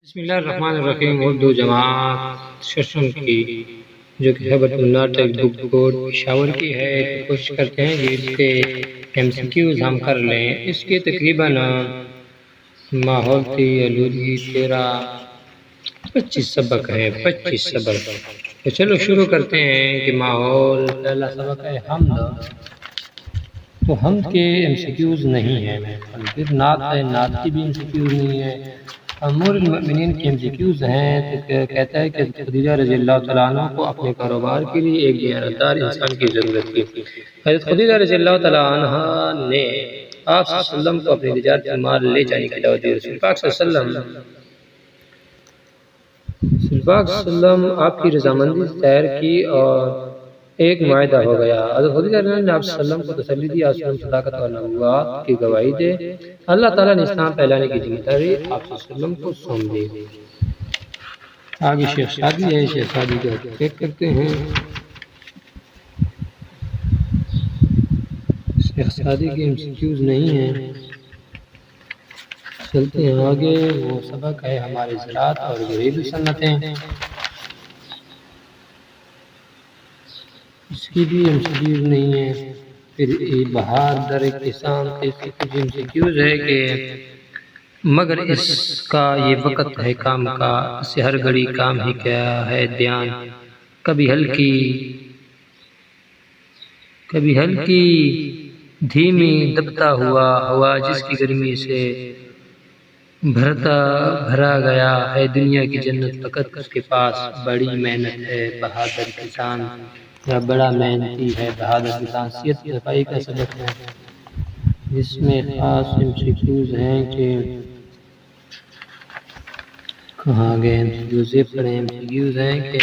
بسم اللہ الرحمن الرحیم۔ اردو جماعت ششم کی جو کہ خیبر کرناٹک بک بورڈ پشاور کی ہے، تو کوشش کرتے ہیں کہ اس کے ایم سی کیوز ہم کر لیں۔ اس کے تقریباً ماحولیاتی آلودگی 25 سبق ہے، 25 سبق۔ تو چلو شروع کرتے ہیں کہ ماحول پہلا سبق ہے حمد۔ تو حمد کے ایم سی کیوز نہیں ہیں، پھر نعت ہے، نعت کی بھی ایم سی کیوز نہیں ہے۔ امور المؤمنین کی ایم سی کیوز ہیں، تو کہتا ہے کہ خدیجہ رضی اللہ تعالیٰ عنہ کو اپنے کاروبار کے لیے ایک دیانتدار انسان کی ضرورت تھی۔ حضرت خدیجہ رضی اللہ تعالیٰ عنہ نے آپ صلی اللہ علیہ وسلم کو اپنی تجارت مال لے جانے کی دعوت دی۔ رسول پاک صلی اللہ علیہ وسلم آپ کی رضامندی سے تیار کی اور ایک معاہدہ ہو گیا۔ حضرت خدیجہ رضی اللہ عنہ نے آپ صلی اللہ علیہ وسلم کو تسلی دی، آپ صلی اللہ علیہ وسلم صداقت اور نبوت کی گواہی دے۔ اللہ تعالیٰ نے اسلام پھیلانے کی ذمہ داری آپ صلی اللہ علیہ وسلم کو سونپ دی۔ آگے شیخ سعدی ہے، شیخ سعدی کو چیک کرتے ہیں۔ شیخ سعدی کے ایم سی کیوز نہیں ہیں، چلتے ہیں آگے۔ وہ سبق ہے ہمارے زراعت اور گھریلو صنعتیں، اس کی بھی ایم سی کیوز نہیں ہے۔ پھر بہار در کسان کے اس کی کچھ ایم سی کیوز ہے کہ مگر اس کا یہ وقت ہے کام کا، اسے ہر گھڑی کام ہی کیا ہے دھیان، کبھی ہلکی دھیمی دبتا ہوا ہوا، جس کی گرمی سے بھرا گیا ہے دنیا کی جنت، فقط اس کے پاس بڑی محنت ہے بہادر کسان، یا بڑا محنتی ہے بہادر کسان۔ صحت کی صفائی کا سبق ہے، جس میں خاص ایم سی کیوز ہیں کہ کہاں گئے ایم سی کیوز پڑھیں۔ ایم سی کیوز ہیں کہ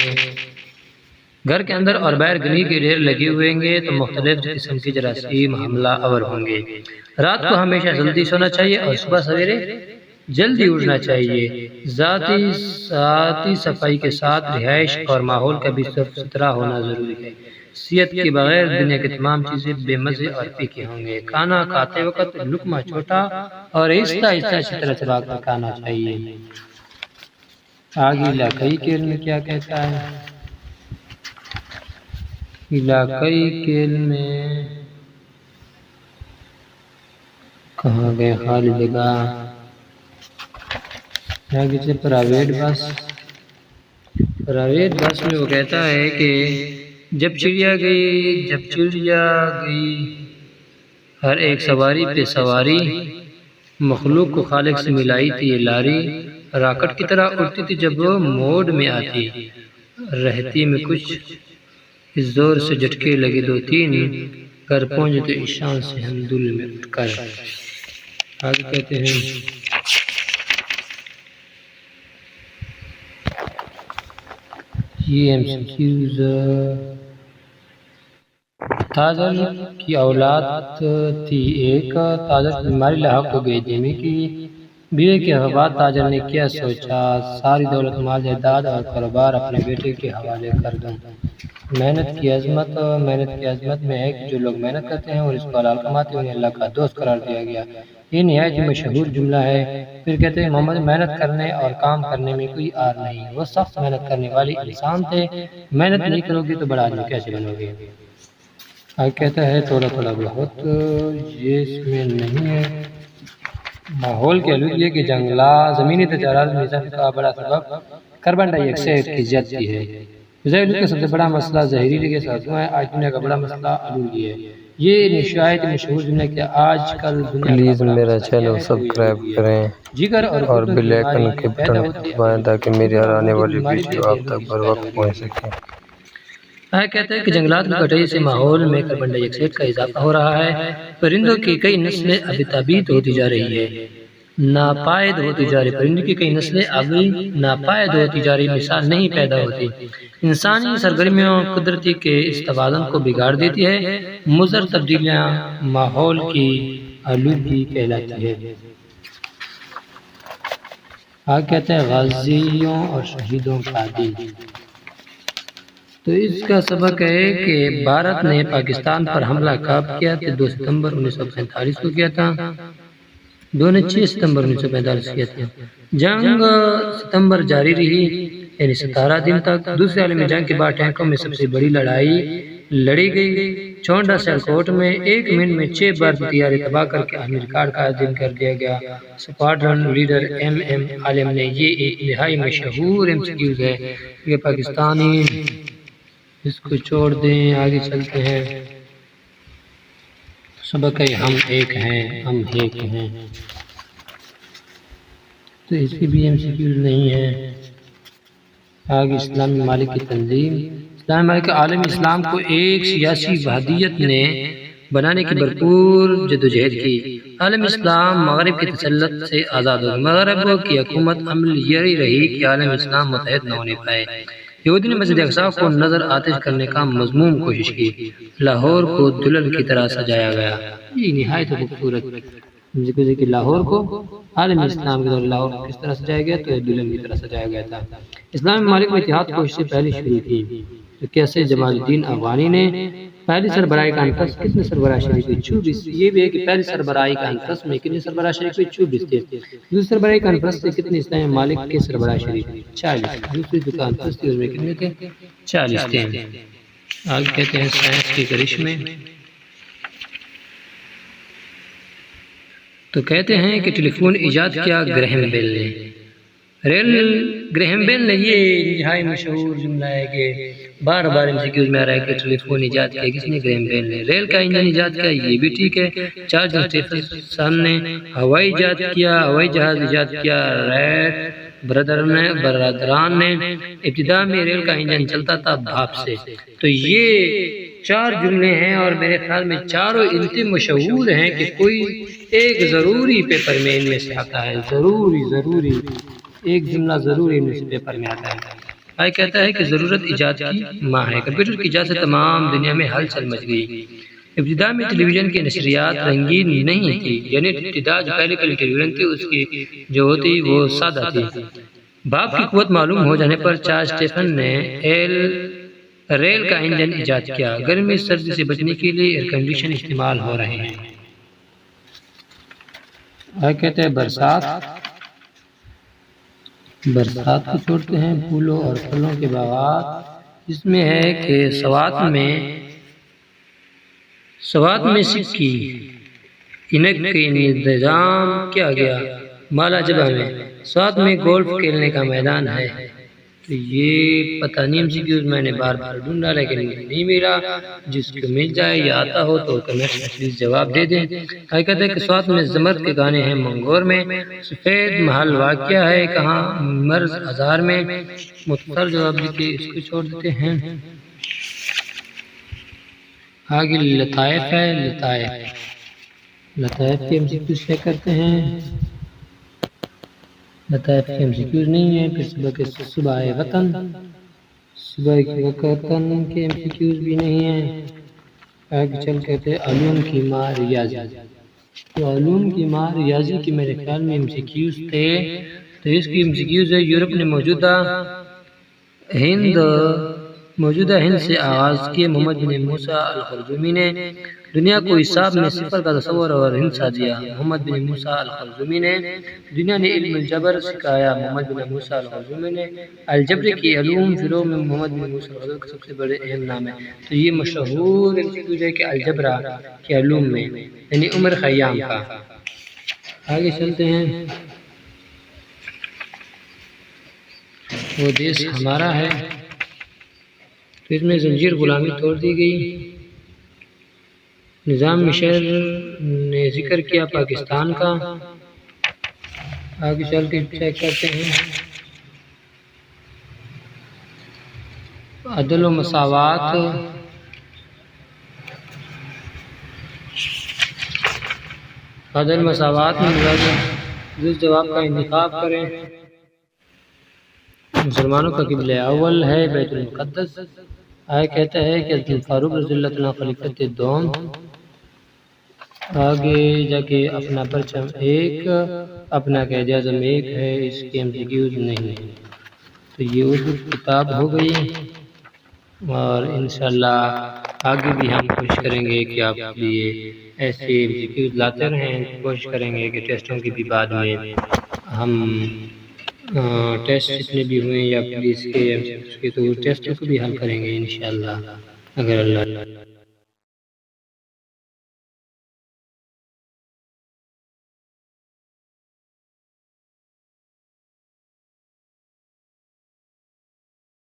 گھر کے اندر اور باہر گندگی کے ڈھیر لگے ہوئے گے تو مختلف قسم کی جراثیم حملہ آور ہوں گے۔ رات کو ہمیشہ جلدی سونا چاہیے اور صبح سویرے جلدی اٹھنا چاہیے۔ ذاتی صفائی کے ساتھ رہائش اور ماحول کا بھی صاف ستھرا ہونا ضروری ہے۔ صحت کے بغیر دنیا کی تمام چیزیں بے مزے اور پھیکی ہوں گے۔ کھانا کھاتے وقت لقمہ چھوٹا اور آہستہ آہستہ اچھی طرح چبا کر کھانا چاہیے۔ آگے علاقائی کھیل میں کیا کہتا ہے؟ علاقائی کھیل میں کہاں گئے خالی جگہ؟ آگے سے پرائیویٹ بس میں وہ کہتا ہے کہ جب چڑیا گئی ہر ایک سواری پہ سواری، مخلوق کو خالق سے ملائی تھی یہ لاری، راکٹ کی طرح اڑتی تھی جب وہ موڈ میں آتی، رہتی میں کچھ اس زور سے جھٹکے لگے 2-3، گھر پہنچے تو ایشان سے ہم دل میں اٹھ کر۔ آگے کہتے ہیں یہ ایم سی کیوز، تاجر کی اولاد تھی ایک، تاجر کی بیماری لاحق ہو گئی دھیمی کی بیوی کے بعد تاجر نے کیا سوچا، ساری دولت مال جائیداد اور کاروبار اپنے بیٹے کے حوالے کر دوں۔ محنت کی عظمت میں ہے کہ جو لوگ محنت کرتے ہیں اور اس کو حلال کماتے ہیں انہیں اللہ کا دوست قرار دیا گیا۔ یہ نہایت مشہور جملہ ہے۔ پھر کہتے ہیں محمد محنت کرنے اور کام کرنے میں کوئی آر نہیں، وہ سخت محنت کرنے والے انسان تھے، محنت نہیں کرو گے تو بڑا آدمی کیسے بنو گے؟ آگے کہتا ہے تھوڑا بہت، یہ اس میں نہیں ہے۔ ماحول کے آلودگی کے جنگلات، زمینی تجارت میں اضافے کا بڑا سبب کاربن ڈائی آکسائڈ کی زیادتی ہے۔ فضائی آلودگی کا سب سے بڑا مسئلہ زہریلی گیس اور دھواں ہے۔ آج دنیا کا بڑا مسئلہ آلودگی ہے۔ یہ نشایت مشہور جملہ کہ آج کل پلیز میرا چینل سبسکرائب کریں جگر اور بیل آئیکن کے بٹن کو دبائیں تاکہ میری ہر آنے والی ویڈیو آپ تک بر وقت پہنچ سکے۔ کہتے ہیں کہ جنگلات کی کٹائی سے ماحول میں کاربن ڈائی آکسائڈ کا اضافہ ہو رہا ہے، پرندوں کی کئی نسلیں ابھی تابید ہوتی جا رہی ہے، ناپائید ہوتی جا رہی، پرندوں کی کئی نسلیں ابھی ناپائید ہوتی جا رہی، مثال نہیں پیدا ہوتی۔ انسانی سرگرمیوں قدرتی کے اس توازن کو بگاڑ دیتی ہے، مضر تبدیلیاں ماحول کی آلودگی کہلاتی ہے۔ آگے کہتے ہیں غازیوں اور شہیدوں کا دن۔ تو اس کا سبق ہے کہ بھارت نے پاکستان پر حملہ کب کیا تھا؟ 2 ستمبر 1947 کو کیا تھا۔ دو نے 6 ستمبر 1945 کیا تھا۔ جنگ ستمبر جاری رہی، یعنی 17 دن تک۔ دوسری عالمی جنگ کے بعد ٹینکوں میں سب سے بڑی لڑائی لڑی گئی۔ چونڈا سیالکوٹ میں 1 منٹ میں 6 بھارتی طیارے تباہ کر کے عالمی ریکارڈ قائم کر دیا گیا۔ اسکواڈرن لیڈر ایم عالم نے یہ ایک نہائی مشہور MCQ ہے کہ پاکستانی اس کو چھوڑ دیں، آگے چلتے ہیں۔ سبق ہے ہم ایک ہیں، ہم ایک ہیں، تو اس کی بھی MCQ نہیں ہے۔ آگے اسلامی ممالک کی تنظیم۔ اسلامی ممالک عالمی اسلام کو ایک سیاسی وحدیت نے بنانے کی بھرپور جدوجہد کی۔ عالم اسلام مغرب کے تسلط سے آزاد ہو گیا۔ مغرب کی حکمت عمل یہی رہی کہ عالم اسلام متحد نہ ہونے پائے۔ یہودی نے مسجد اقصی کو نظر آتش کرنے کا مذموم کوشش کی۔ لاہور کو دلہن کی طرح سجایا گیا۔ یہ نہایت خوبصورت کہ لاہور کو عالم اسلام کے دور لاہور کو کس طرح سجایا گیا، تو دلہن کی طرح سجایا گیا تھا۔ اسلامی ممالک میں اتحاد کو اس سے پہلے شروع کی، تو کیسے جمال الدین افغانی نے پہلی سربراہی کانفرنس کتنے سربراہ شریک ہوئے؟ 24۔ یہ بھی ہے کہ پہلی سربراہی کانفرنس میں کتنے سربراہ شریک ہوئے؟ 24 تھے۔ دوسری سربراہی کانفرنس سے کتنے اسلامی ممالک کے سربراہ شریک ہوئے؟ 40۔ دوسری جو کانفرنس تھی اس میں کتنے تھے؟ 40 تھے۔ آگے کہتے ہیں سائنس کے کرشمے۔ تو کہتے ہیں کہ ٹیلی فون ایجاد کیا گرہم بیل نے۔ گرہم بیل نے یہ نہائی مشہور جملہ ہے کہ بار بار MCQs میں آ رہا ہے کہ ٹیلی فون ایجاد کیا کس نے؟ گرہم بیل نے۔ ریل کا انجن ایجاد کیا، یہ بھی ٹھیک ہے۔ چارلس اسٹیفنسن نے ہوائی ایجاد کیا، ہوائی جہاز ایجاد کیا رائٹ برادران نے۔ ابتدا میں ریل کا انجن چلتا تھا بھاپ سے۔ تو یہ 4 جملے ہیں اور میرے خیال میں چاروں اتنے مشہور ہیں کہ کوئی ایک ضروری پیپر میں ان میں سے آتا ہے، ضروری ایک جملہ ضروری ان میں سے پیپر میں آتا ہے۔ آئی کہتا ہے کہ ضرورت ایجاد کی ماں ہے۔ کمپیوٹر کی ایجاد سے تمام دنیا میں ہلچل مچ گئی۔ ابتدا میں ٹیلی ویژن کی نشریات رنگین نہیں تھی، یعنی ابتدا جو پہلے ٹیلی ویژن تھی اس کی جو ہوتی وہ سادہ تھی۔ بھاپ کی قوت معلوم ہو جانے پر چارلس اسٹیفن نے ریل کا انجن ایجاد کیا۔ گرمی سردی سے بچنے کے لیے ایئر کنڈیشن استعمال ہو رہے ہیں۔ کہتے ہیں برسات کو چھوڑتے ہیں۔ پھولوں اور پھلوں کے باغات، اس میں ہے کہ سوات میں سکی انک کے انتظام کیا گیا۔ مالا جبہ میں سوات میں گولف کھیلنے کا میدان ہے۔ تو یہ پتہ نہیں MCQs میں نے بار بار ڈھونڈا لیکن نہیں ملا۔ جس کو مل جائے یا آتا ہو تو کمنٹ میں پلیز جواب دے دیں۔ حقیقت ہے کہ سوات میں زمرد کے گانے ہیں۔ منگور میں سفید محل واقع ہے کہاں؟ مرز ہزار میں۔ مختصر جواب دیتے اس کو چھوڑ دیتے ہیں۔ آگے لطائف ہے۔ لطائف کے MCQs کیا کرتے ہیں؟ لطائف کے MCQs نہیں ہیں۔ پھر صبح وطن کے MCQs بھی نہیں ہیں۔ آگے چل کہتے ہیں علوم کی ماں ریاضی۔ تو علوم کی ماں ریاضی کی میرے خیال میں MCQs تھے، تو اس کی MCQs ہے یورپ نے موجودہ ہند سے آغاز کیے۔ محمد بن موسیٰ الخرزومی نے دنیا کو حساب میں صفر کا تصور اور ہندسہ دیا۔ محمد بن موسیٰ الخرزومی نے دنیا نے علم الجبر سکھایا۔ محمد بن موسیٰ الخرزومی نے الجبر کی علوم شروع میں محمد بن موسیٰ الخرزومی کا سب سے بڑے اہم نام ہے۔ تو یہ مشہور MCQs ہے کہ الجبر کے علوم میں یعنی عمر خیام کا۔ آگے چلتے ہیں۔ وہ دیش ہمارا ہے، تو اس میں زنجیر غلامی توڑ دی گئی۔ نظام مشر نے ذکر کیا پاکستان کا۔ آگے چل کے چیک کرتے ہیں۔ عدل و مساوات، میں جس جواب کا انتخاب کریں۔ مسلمانوں کا قبلہ اول ہے بیت المقدس۔ آگے کہتا ہے کہ حضرت فاروق رضی اللہ عنہ خلیفۃ دوم، آگے جا کے اپنا پرچم ایک، اپنا قائد اعظم ایک ہے، اس کے MCQs نہیں ہے۔ تو یہ اردو کتاب ہو گئی اور انشاءاللہ آگے بھی ہم کوشش کریں گے کہ آپ کے لیے ایسے ویڈیوز لاتے رہیں. کوشش کریں گے کہ ٹیسٹوں کی بھی بعد میں ہم ٹیسٹ جتنے بھی ہوئے یا پولیس کے تو ٹیسٹوں کو بھی حل کریں گے انشاءاللہ اگر اللہ